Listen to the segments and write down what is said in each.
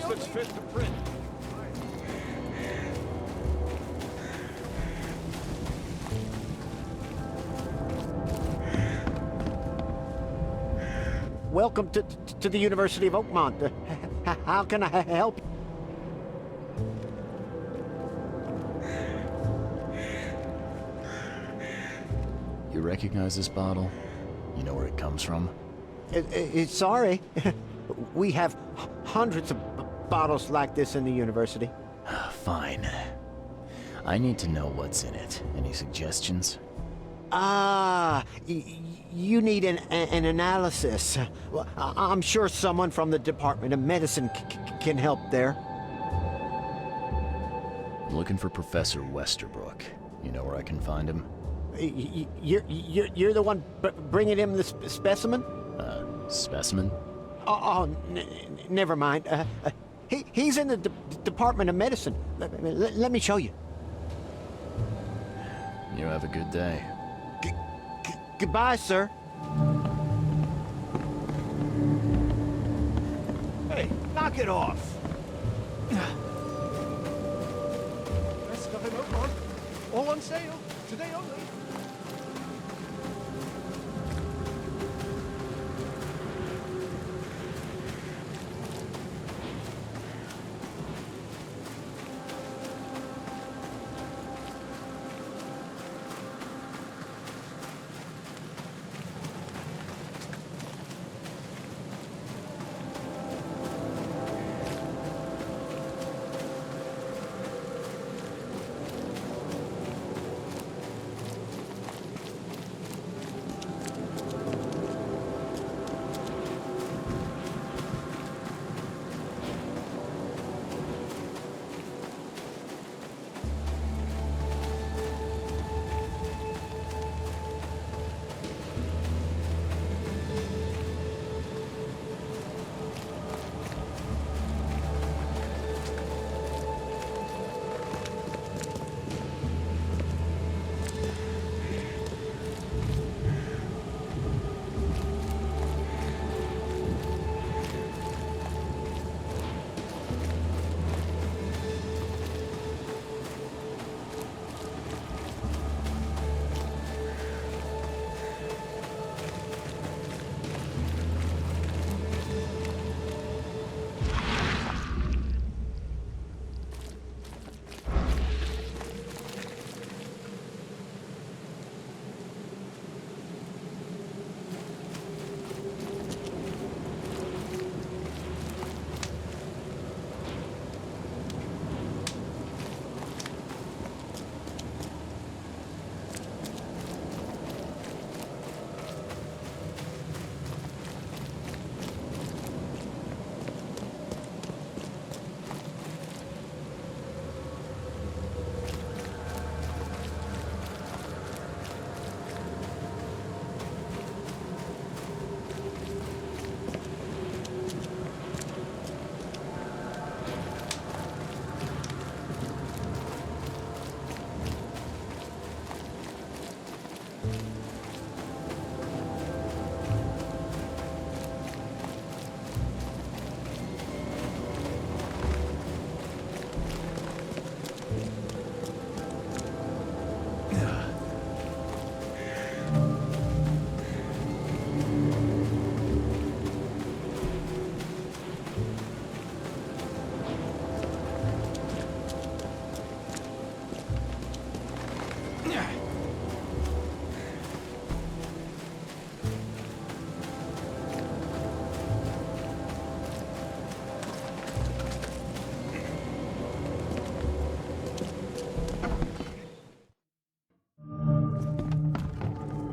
that's fit to print. Welcome to the University of Oakmont. How can I help you? You recognize this bottle? You know where it comes from? Sorry. We have hundreds of bottles like this in the university. Fine. I need to know what's in it. Any suggestions? You need an analysis. Well, I'm sure someone from the Department of Medicine can help there. I'm looking for Professor Westerbrook. You know where I can find him? You're the one bringing him the specimen? Specimen? Never mind. He's in the Department of Medicine. Let me show you. You have a good day. Goodbye, sir. Hey, knock it off. Best stuff in Oakmont. All on sale. Today only.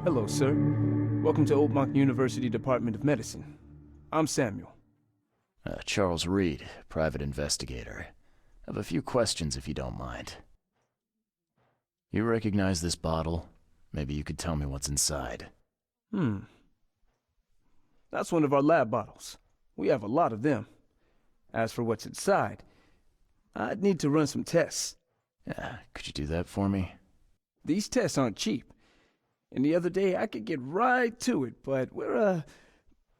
Hello, sir. Welcome to Oakmont University Department of Medicine. I'm Samuel. Charles Reed, private investigator. I have a few questions if you don't mind. You recognize this bottle? Maybe you could tell me what's inside. That's one of our lab bottles. We have a lot of them. As for what's inside, I'd need to run some tests. Yeah, could you do that for me? These tests aren't cheap. And the other day I could get right to it, but we're,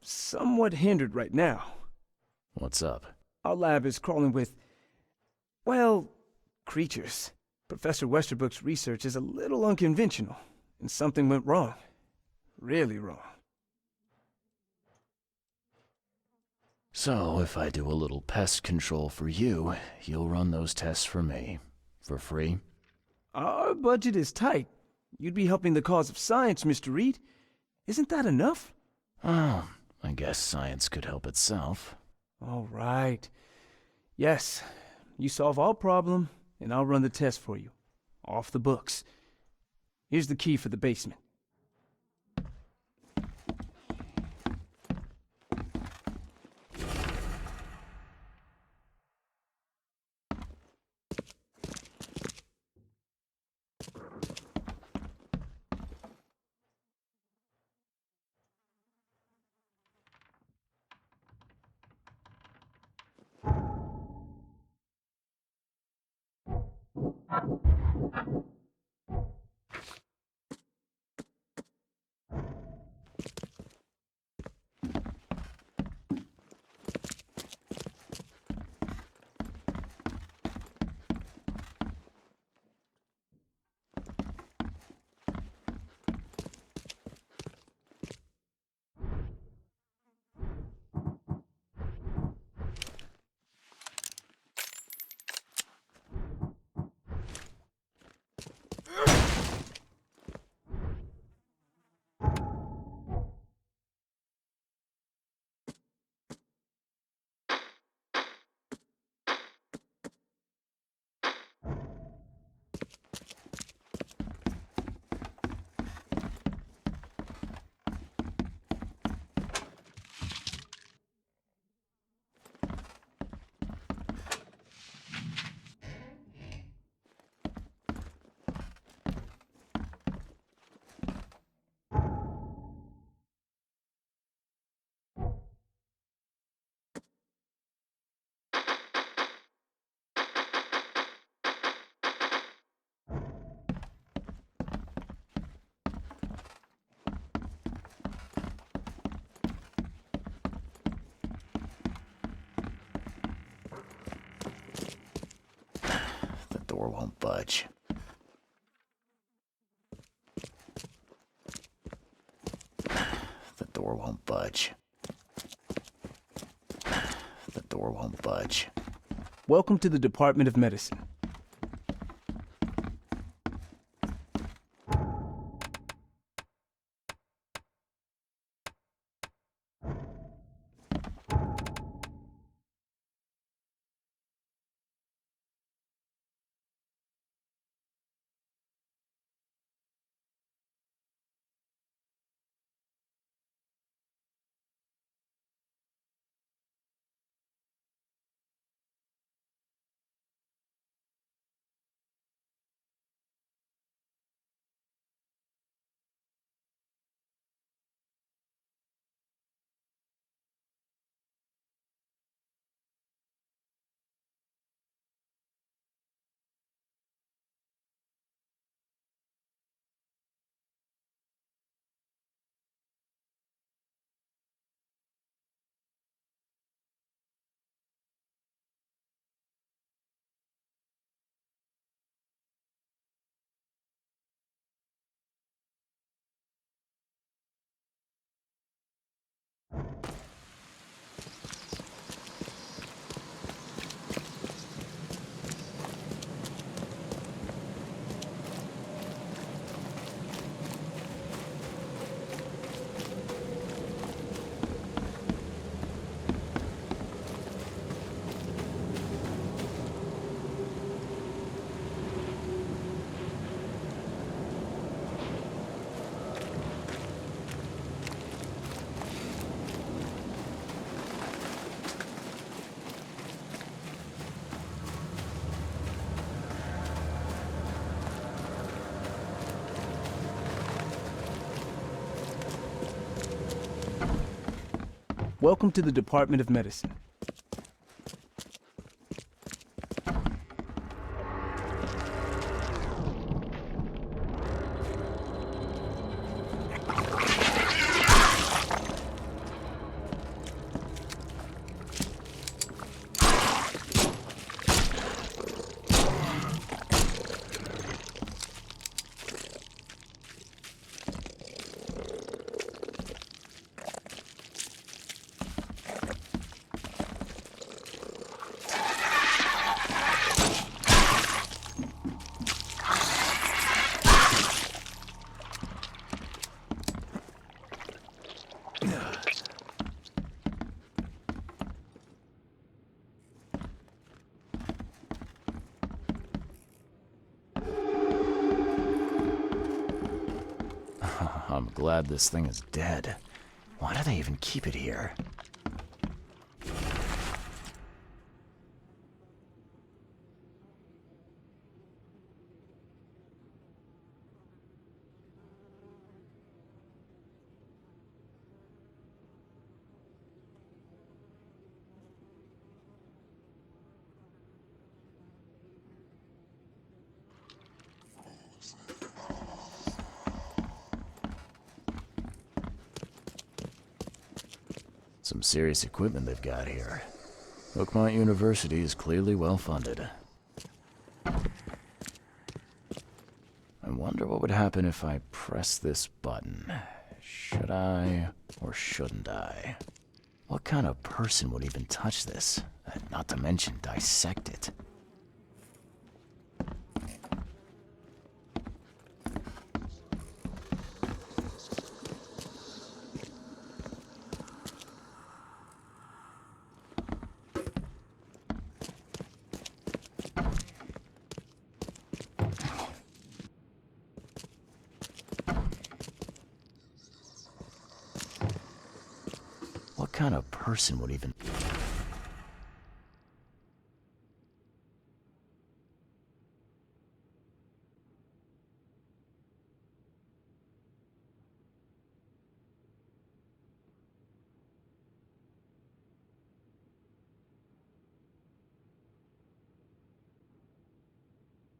somewhat hindered right now. What's up? Our lab is crawling with, well, creatures. Professor Westerbrook's research is a little unconventional, and something went wrong. Really wrong. So, if I do a little pest control for you, you'll run those tests for me. For free? Our budget is tight. You'd be helping the cause of science, Mr. Reed. Isn't that enough? Oh, I guess science could help itself. All right. Yes, you solve our problem, and I'll run the test for you. Off the books. Here's the key for the basement. The door won't budge. The door won't budge. The door won't budge. Welcome to the Department of Medicine. Welcome to the Department of Medicine. I'm glad this thing is dead. Why do they even keep it here? Some serious equipment they've got here. Oakmont University is clearly well funded. I wonder what would happen if I press this button. Should I or shouldn't I? What kind of person would even touch this? Not to mention dissect it. What kind of person would even...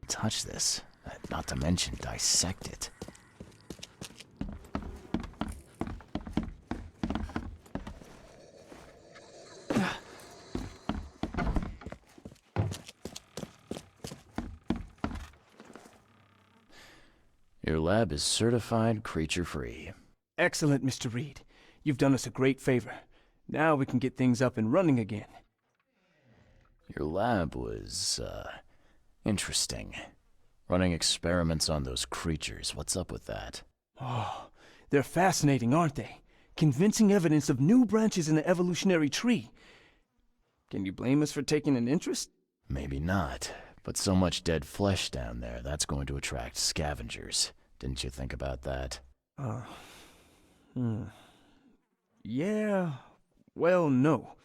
touch this? Not to mention dissect it. Your lab is certified creature-free. Excellent, Mr. Reed. You've done us a great favor. Now we can get things up and running again. Your lab was, interesting. Running experiments on those creatures. What's up with that? Oh, they're fascinating, aren't they? Convincing evidence of new branches in the evolutionary tree. Can you blame us for taking an interest? Maybe not. But so much dead flesh down there, that's going to attract scavengers. Didn't you think about that? Yeah, well, no.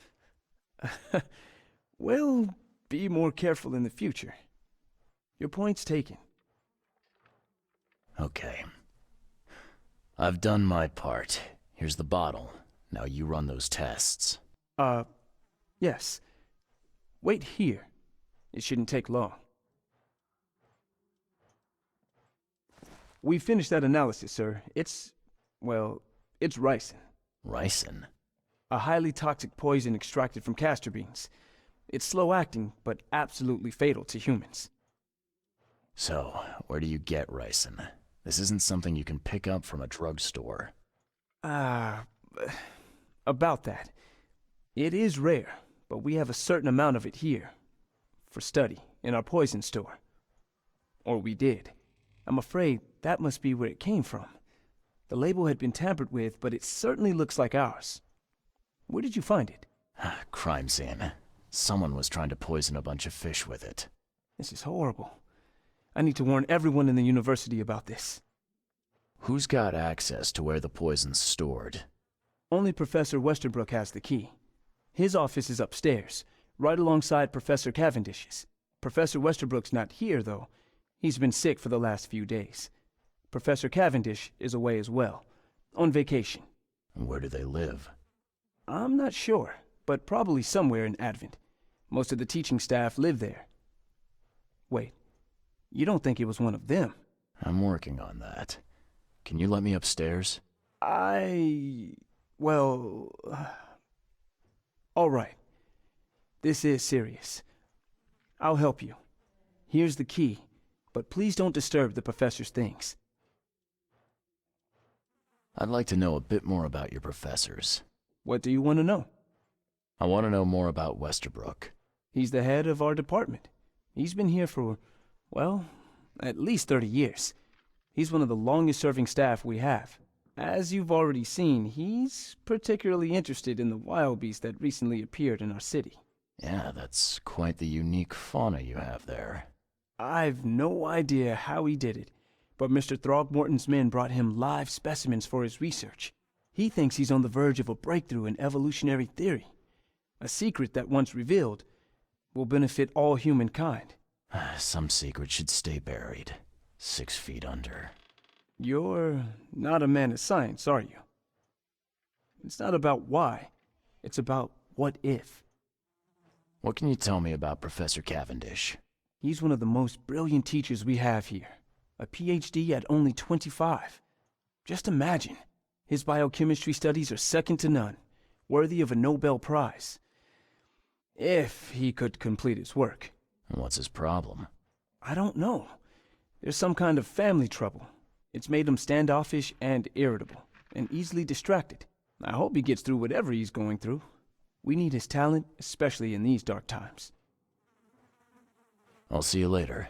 We'll be more careful in the future. Your point's taken. Okay. I've done my part. Here's the bottle. Now you run those tests. Yes. Wait here. It shouldn't take long. We finished that analysis, sir. It's ricin. Ricin? A highly toxic poison extracted from castor beans. It's slow-acting, but absolutely fatal to humans. So, where do you get ricin? This isn't something you can pick up from a drugstore. About that. It is rare, but we have a certain amount of it here. For study, in our poison store. Or we did. I'm afraid that must be where it came from. The label had been tampered with, but it certainly looks like ours. Where did you find it? Crime scene. Someone was trying to poison a bunch of fish with it. This is horrible. I need to warn everyone in the university about this. Who's got access to where the poison's stored? Only Professor Westerbrook has the key. His office is upstairs, right alongside Professor Cavendish's. Professor Westerbrook's not here, though. He's been sick for the last few days. Professor Cavendish is away as well, on vacation. Where do they live? I'm not sure, but probably somewhere in Advent. Most of the teaching staff live there. Wait, you don't think it was one of them? I'm working on that. Can you let me upstairs? Well... all right. This is serious. I'll help you. Here's the key, but please don't disturb the professor's things. I'd like to know a bit more about your professors. What do you want to know? I want to know more about Westerbrook. He's the head of our department. He's been here for, well, at least 30 years. He's one of the longest-serving staff we have. As you've already seen, he's particularly interested in the wild beast that recently appeared in our city. Yeah, that's quite the unique fauna you have there. I've no idea how he did it, but Mr. Throgmorton's men brought him live specimens for his research. He thinks he's on the verge of a breakthrough in evolutionary theory, a secret that, once revealed, will benefit all humankind. Some secret should stay buried, 6 feet under. You're not a man of science, are you? It's not about why, it's about what if. What can you tell me about Professor Cavendish? He's one of the most brilliant teachers we have here, a PhD at only 25. Just imagine, his biochemistry studies are second to none, worthy of a Nobel Prize. If he could complete his work. What's his problem? I don't know. There's some kind of family trouble. It's made him standoffish and irritable, and easily distracted. I hope he gets through whatever he's going through. We need his talent, especially in these dark times. I'll see you later.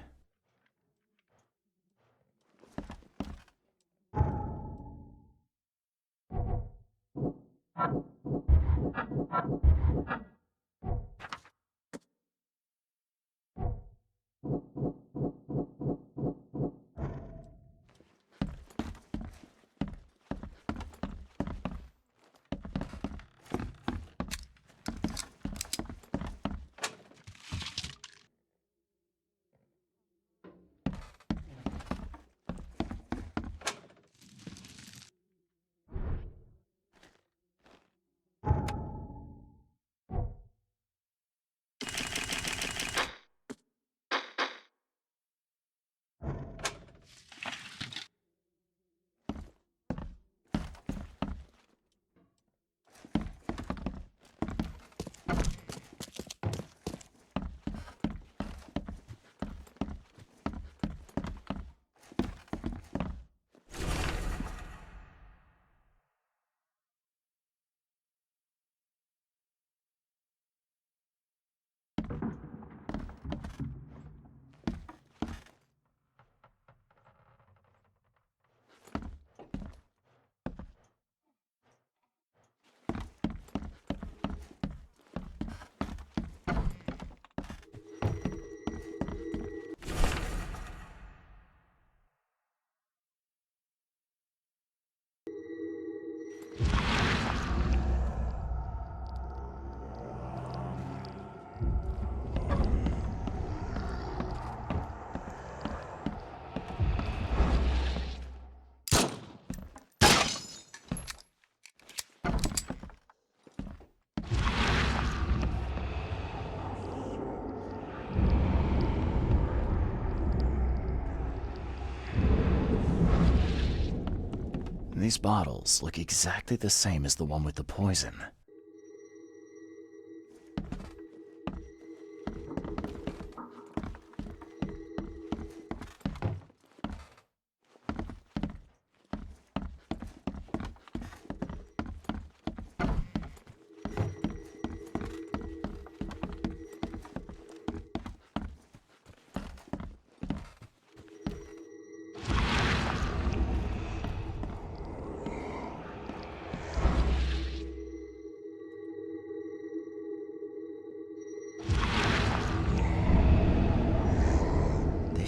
These bottles look exactly the same as the one with the poison.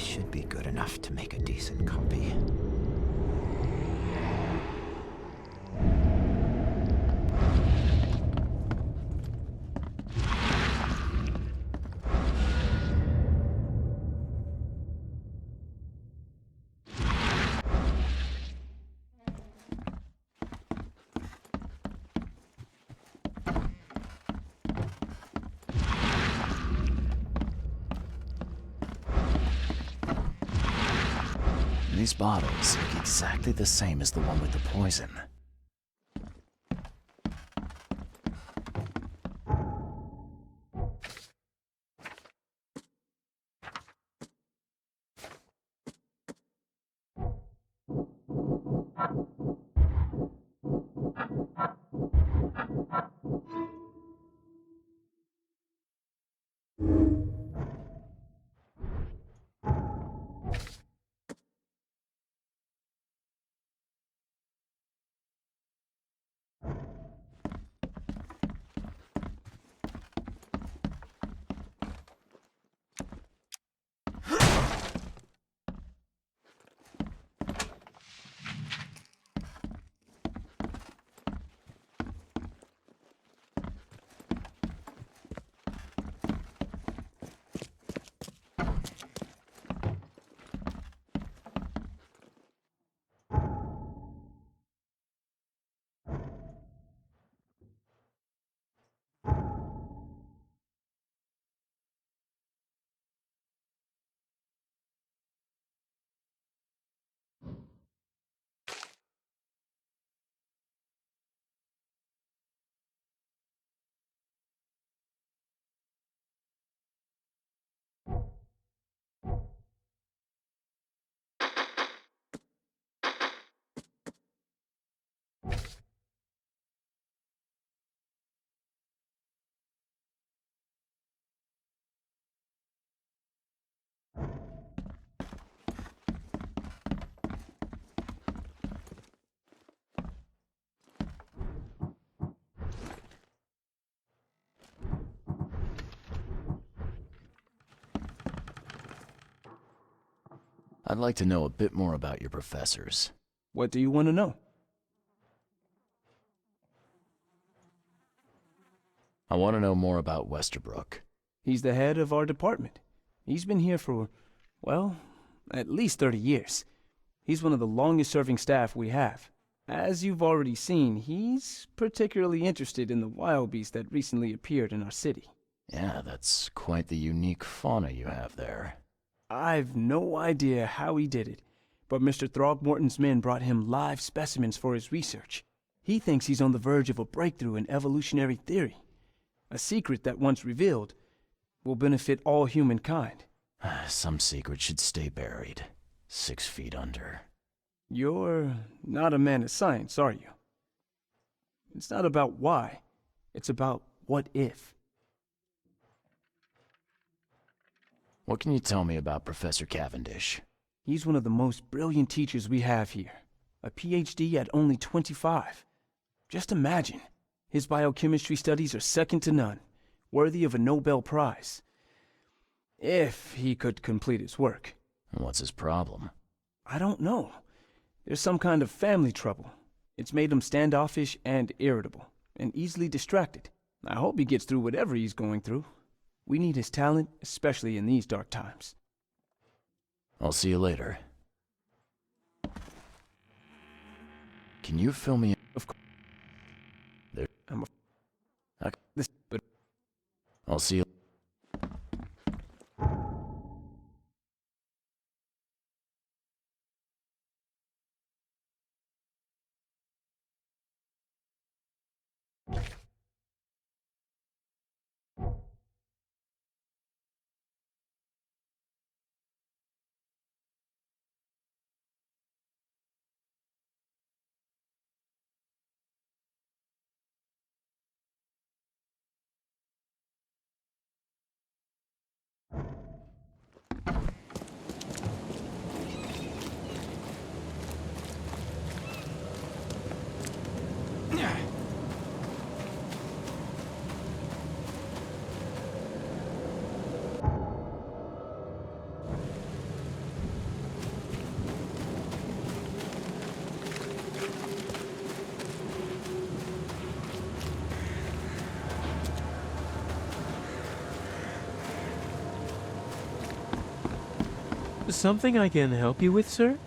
Should be good enough to make a decent copy. These bottles look exactly the same as the one with the poison. I'd like to know a bit more about your professors. What do you want to know? I want to know more about Westerbrook. He's the head of our department. He's been here for, well, at least 30 years. He's one of the longest-serving staff we have. As you've already seen, he's particularly interested in the wild beast that recently appeared in our city. Yeah, that's quite the unique fauna you have there. I've no idea how he did it, but Mr. Throgmorton's men brought him live specimens for his research. He thinks he's on the verge of a breakthrough in evolutionary theory. A secret that, once revealed, will benefit all humankind. Some secret should stay buried, 6 feet under. You're not a man of science, are you? It's not about why. It's about what if. What can you tell me about Professor Cavendish? He's one of the most brilliant teachers we have here. A PhD at only 25. Just imagine. His biochemistry studies are second to none, worthy of a Nobel Prize. If he could complete his work. What's his problem? I don't know. There's some kind of family trouble. It's made him standoffish and irritable, and easily distracted. I hope he gets through whatever he's going through. We need his talent, especially in these dark times. I'll see you later. Can you fill me in? Of course. There. Okay. But I'll see you. Something I can help you with, sir?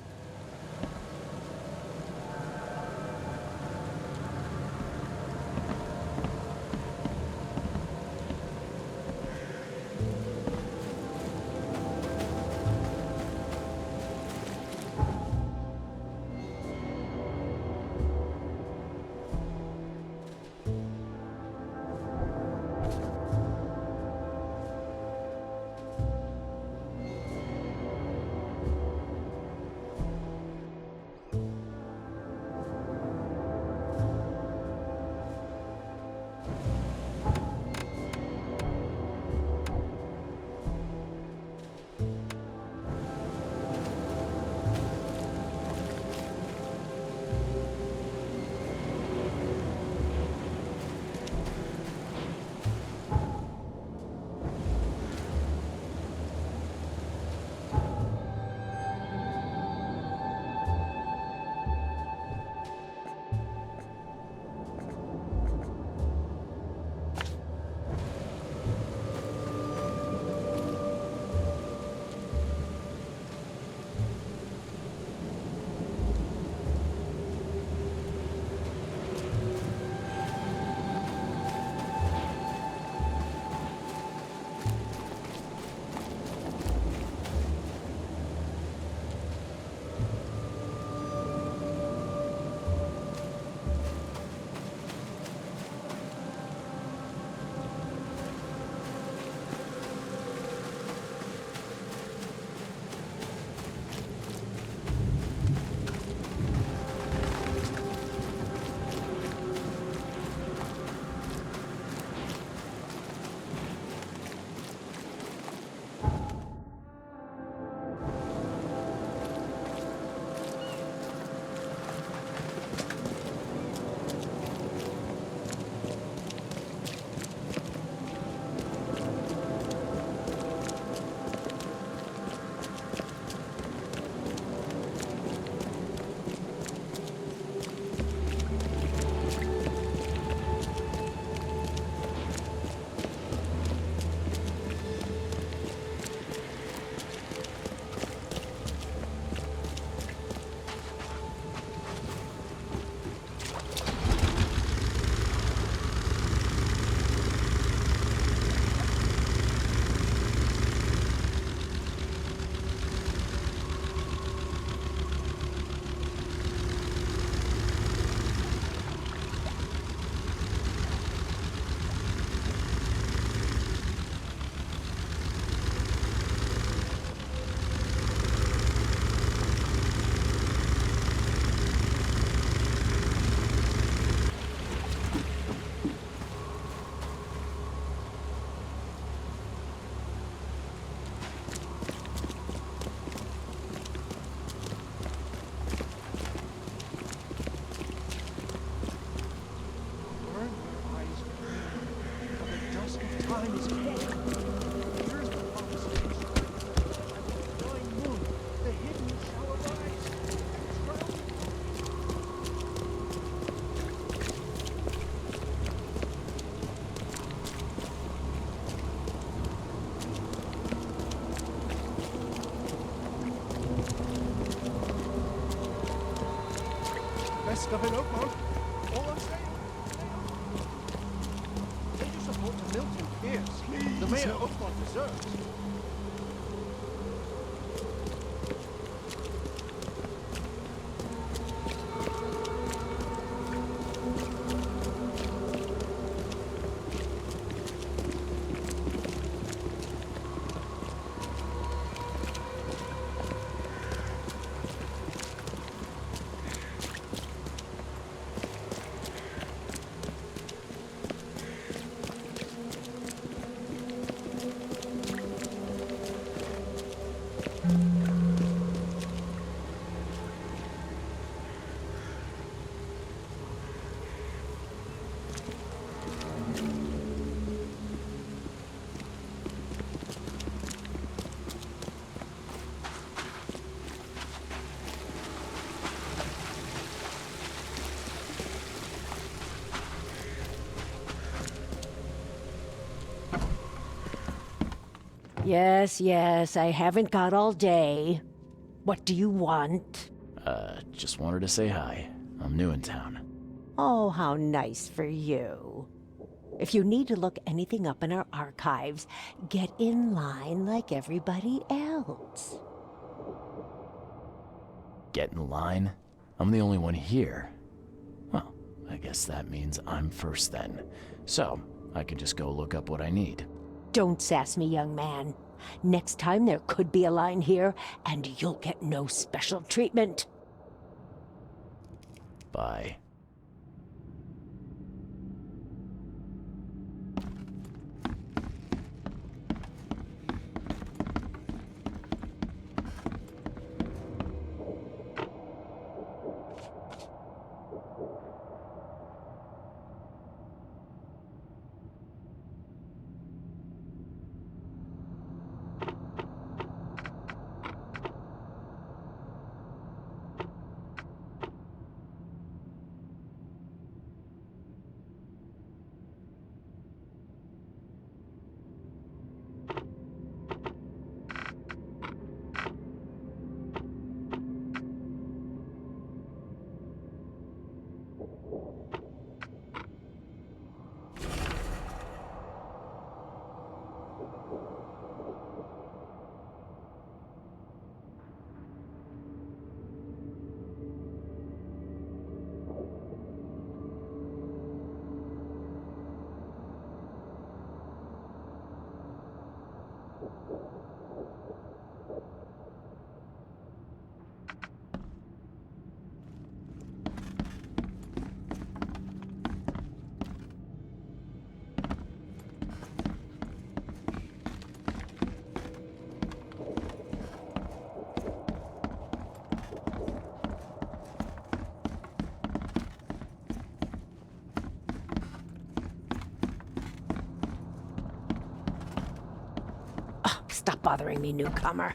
time is ahead. Here's the prophecy. And the flying moon, the hidden shall arise. Best of it, Oakmont. All I'm saying. Pay your support to Milton Pierce, the mayor Oakmont deserves. Yes, yes, I haven't got all day. What do you want? Just wanted to say hi. I'm new in town. Oh, how nice for you. If you need to look anything up in our archives, get in line like everybody else. Get in line? I'm the only one here. Well, I guess that means I'm first then. So, I can just go look up what I need. Don't sass me, young man. Next time there could be a line here, and you'll get no special treatment. Bye. Stop bothering me, newcomer.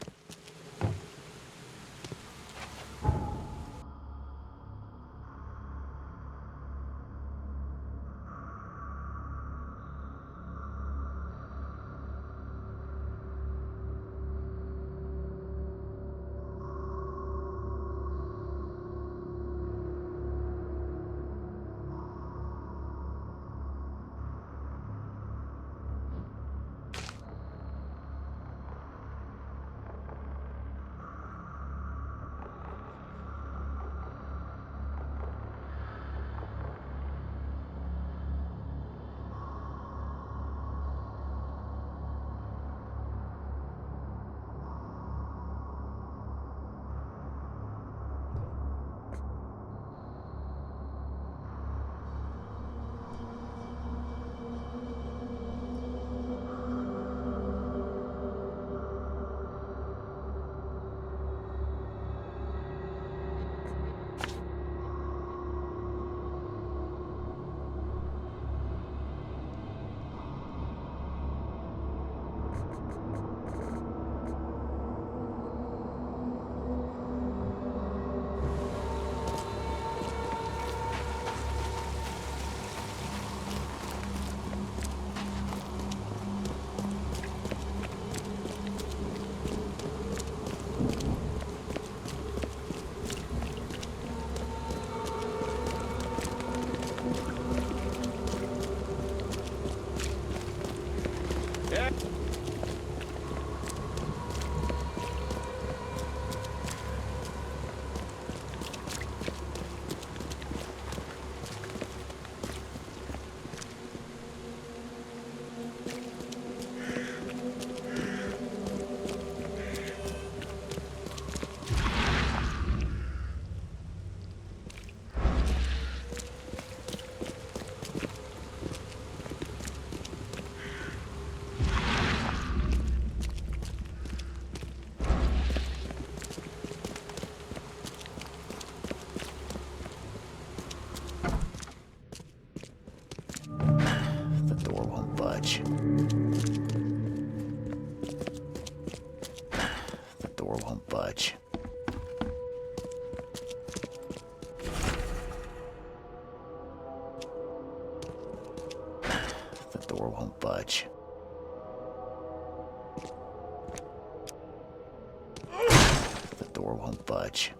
budge. The door won't budge. The door won't budge. The door won't budge.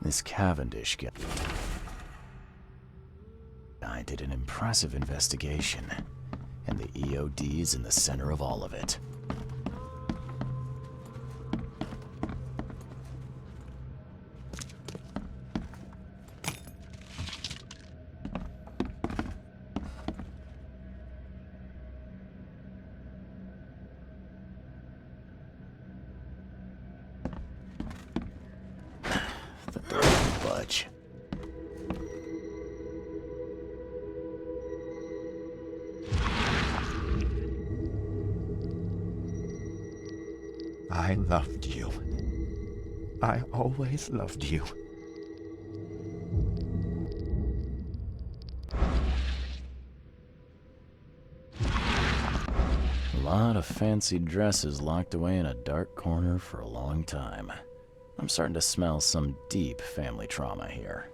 This Cavendish guy did an impressive investigation, and the EOD is in the center of all of it. Budge. I loved you. I always loved you. A lot of fancy dresses locked away in a dark corner for a long time. I'm starting to smell some deep family trauma here.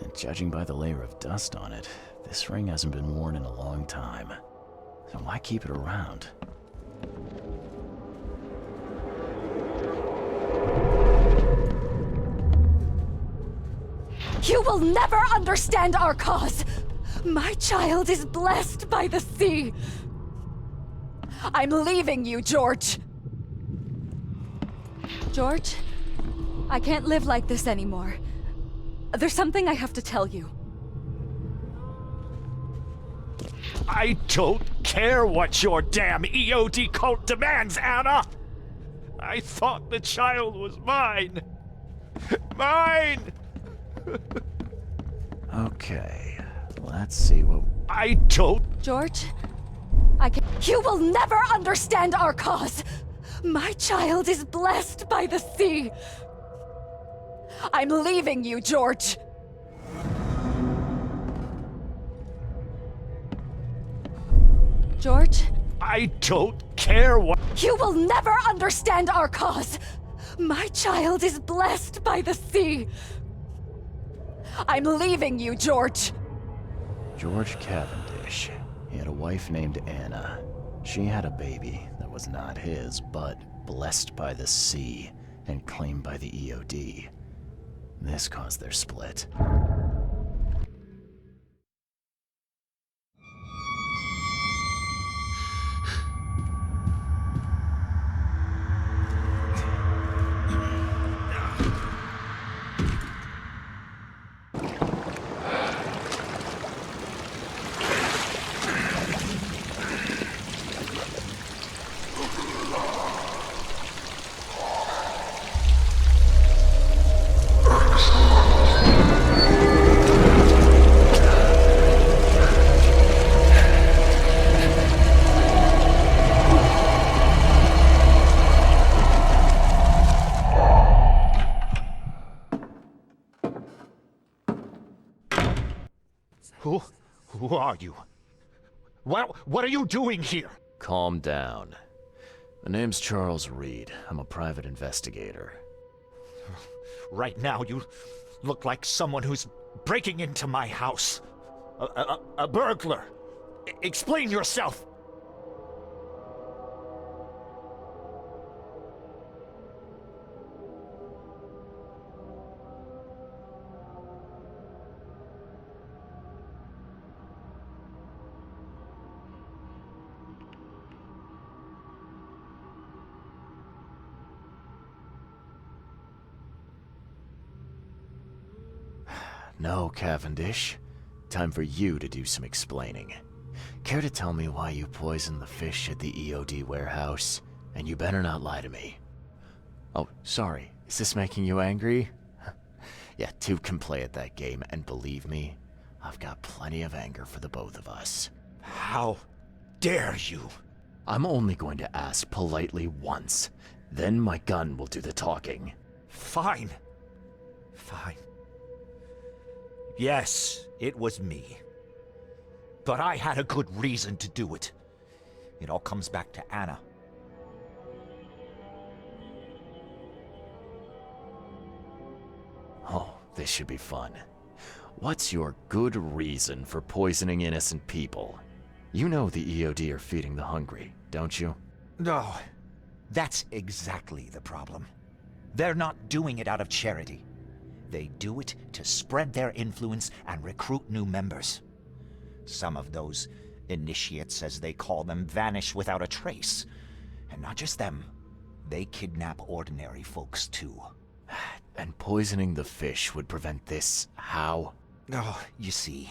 And judging by the layer of dust on it, this ring hasn't been worn in a long time. So why keep it around? You will never understand our cause! My child is blessed by the sea! I'm leaving you, George! George? I can't live like this anymore. There's something I have to tell you. I don't care what your damn EOD cult demands, Anna! I thought the child was mine! Mine! Okay, let's see what... I don't... George? You will never understand our cause! My child is blessed by the sea! I'm leaving you, George! George? I don't care what... You will never understand our cause! My child is blessed by the sea! I'm leaving you, George! George Cavendish. He had a wife named Anna. She had a baby that was not his, but blessed by the sea and claimed by the EOD. This caused their split. Who are you? What are you doing here? Calm down. My name's Charles Reed. I'm a private investigator. Right now, you look like someone who's breaking into my house. A burglar. Explain yourself. No, Cavendish. Time for you to do some explaining. Care to tell me why you poisoned the fish at the EOD warehouse? And you better not lie to me. Oh, sorry. Is this making you angry? Yeah, two can play at that game, and believe me, I've got plenty of anger for the both of us. How dare you? I'm only going to ask politely once. Then my gun will do the talking. Fine. Fine. Yes, it was me. But I had a good reason to do it. It all comes back to Anna. Oh, this should be fun. What's your good reason for poisoning innocent people? You know the EOD are feeding the hungry, don't you? No, that's exactly the problem. They're not doing it out of charity. They do it to spread their influence and recruit new members. Some of those initiates, as they call them, vanish without a trace. And not just them, they kidnap ordinary folks too. And poisoning the fish would prevent this how? Oh, you see,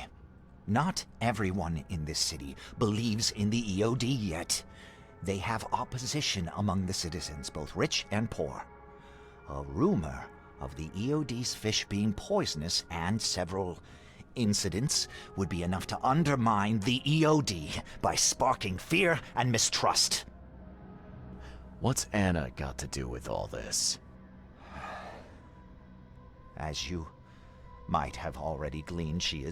not everyone in this city believes in the EOD yet. They have opposition among the citizens, both rich and poor. A rumor of the EOD's fish being poisonous and several incidents would be enough to undermine the EOD by sparking fear and mistrust. What's Anna got to do with all this? As you might have already gleaned, she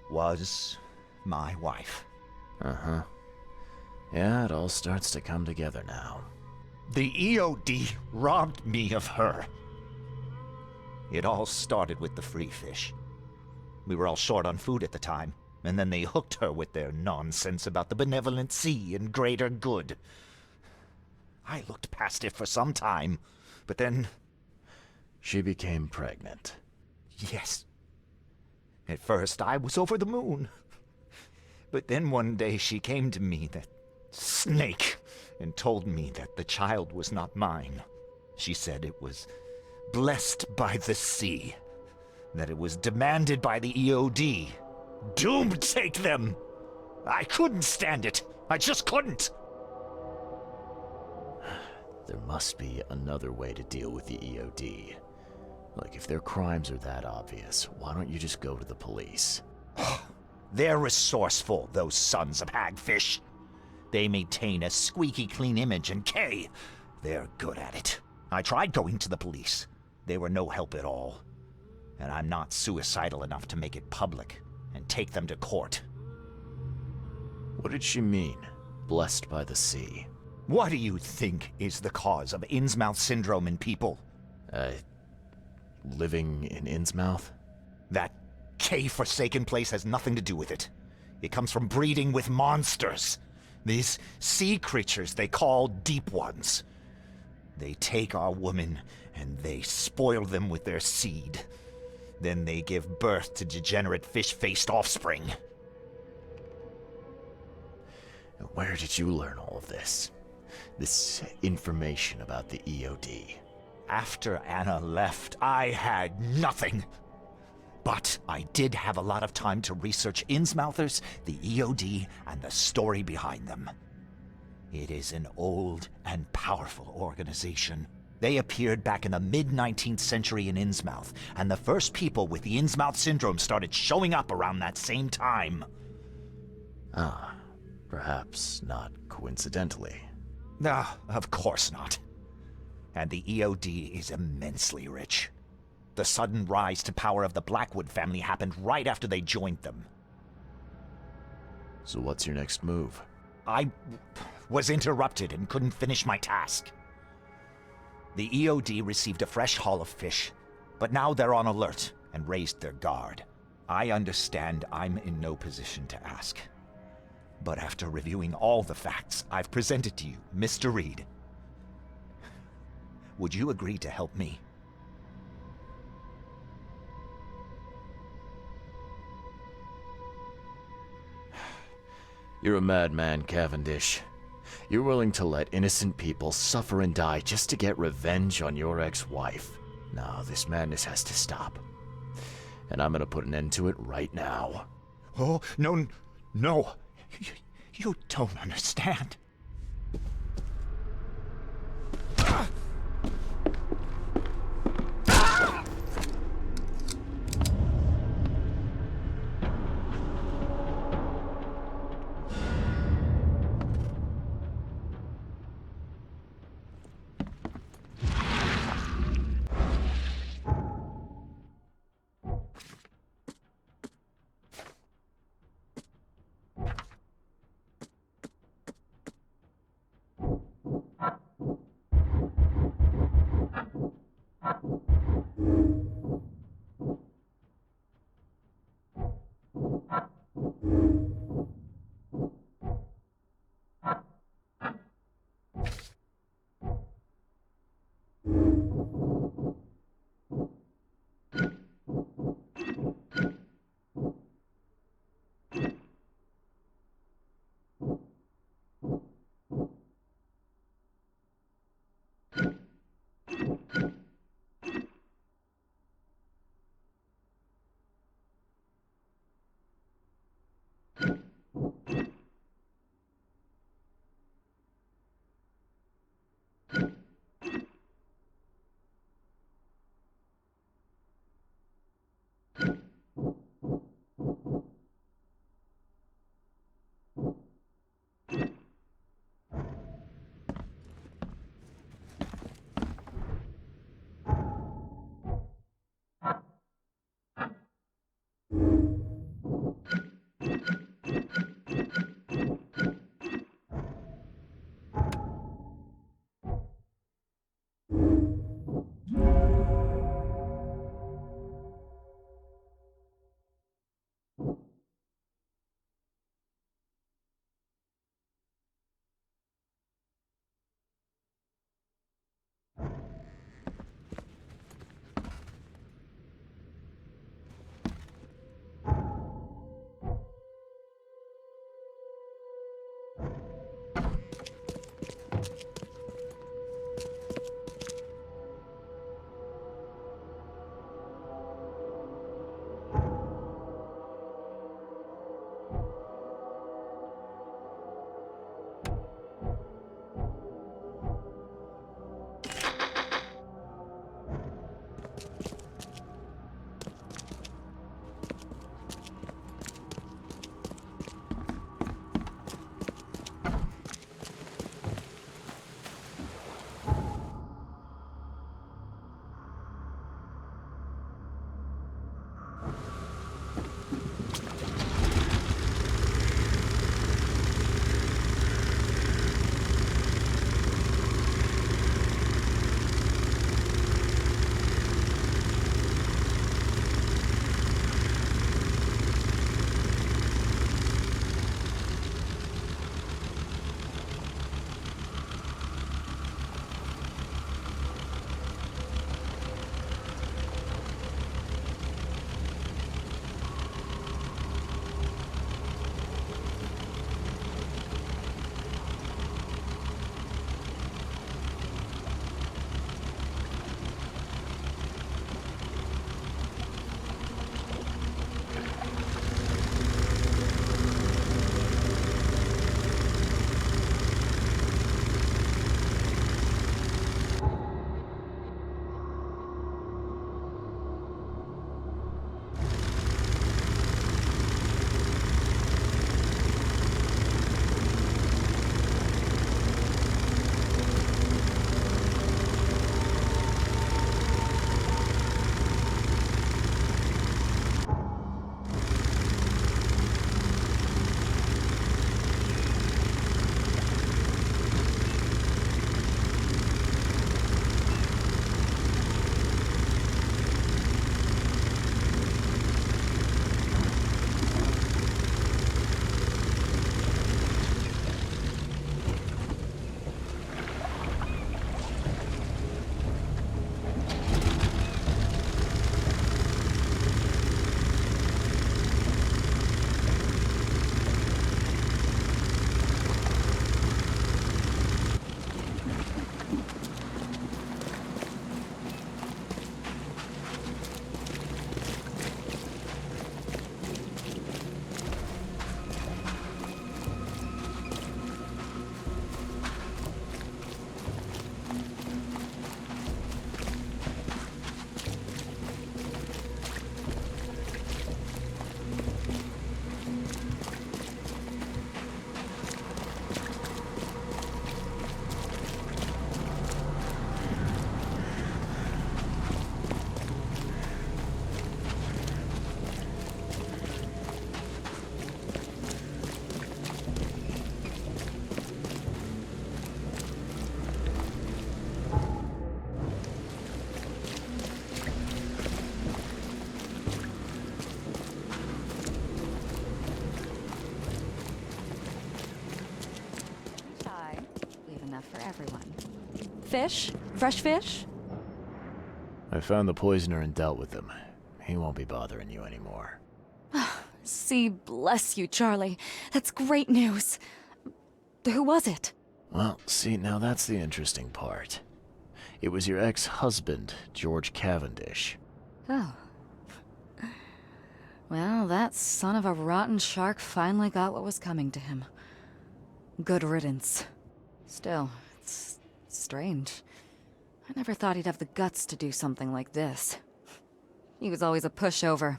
was my wife. Uh-huh. Yeah, it all starts to come together now. The EOD robbed me of her. It all started with the free fish. We were all short on food at the time, and then they hooked her with their nonsense about the benevolent sea and greater good. I looked past it for some time, but then... She became pregnant. Yes. At first, I was over the moon. But then one day she came to me, that snake, and told me that the child was not mine. She said it was blessed by the sea, that it was demanded by the EOD. Doom take them! I couldn't stand it. I just couldn't. There must be another way to deal with the EOD. Like, if their crimes are that obvious, why don't you just go to the police? They're resourceful, those sons of hagfish. They maintain a squeaky clean image, and they're good at it. I tried going to the police. They were no help at all. And I'm not suicidal enough to make it public and take them to court. What did she mean? Blessed by the sea. What do you think is the cause of Innsmouth syndrome in people? Living in Innsmouth? That K-forsaken place has nothing to do with it. It comes from breeding with monsters. These sea creatures they call Deep Ones. They take our women and they spoil them with their seed. Then they give birth to degenerate fish-faced offspring. Where did you learn all of this? This information about the EOD? After Anna left, I had nothing. But I did have a lot of time to research Innsmouthers, the EOD, and the story behind them. It is an old and powerful organization. They appeared back in the mid-19th century in Innsmouth, and the first people with the Innsmouth syndrome started showing up around that same time. Ah, perhaps not coincidentally. No, of course not. And the EOD is immensely rich. The sudden rise to power of the Blackwood family happened right after they joined them. So what's your next move? was interrupted and couldn't finish my task. The EOD received a fresh haul of fish, but now they're on alert and raised their guard. I understand I'm in no position to ask. But after reviewing all the facts I've presented to you, Mr. Reed, would you agree to help me? You're a madman, Cavendish. You're willing to let innocent people suffer and die just to get revenge on your ex-wife. No, this madness has to stop. And I'm gonna put an end to it right now. Oh, no, no. You don't understand. everyone. Fish? Fresh fish? I found the poisoner and dealt with him. He won't be bothering you anymore. See, bless you, Charlie. That's great news. Who was it? Well, see, now that's the interesting part. It was your ex-husband, George Cavendish. Oh. Well, that son of a rotten shark finally got what was coming to him. Good riddance. Still, it's strange. I never thought he'd have the guts to do something like this. He was always a pushover.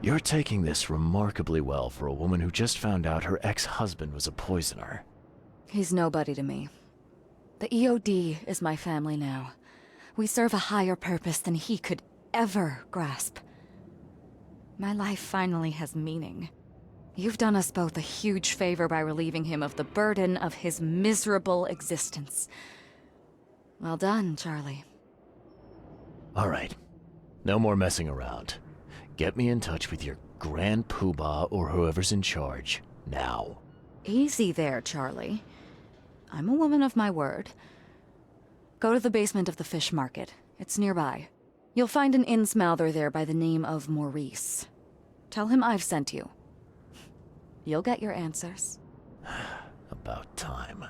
You're taking this remarkably well for a woman who just found out her ex-husband was a poisoner. He's nobody to me. The EOD is my family now. We serve a higher purpose than he could ever grasp. My life finally has meaning. You've done us both a huge favor by relieving him of the burden of his miserable existence. Well done, Charlie. All right. No more messing around. Get me in touch with your Grand Poobah or whoever's in charge, now. Easy there, Charlie. I'm a woman of my word. Go to the basement of the fish market. It's nearby. You'll find an innsmouther there by the name of Maurice. Tell him I've sent you. You'll get your answers. About time.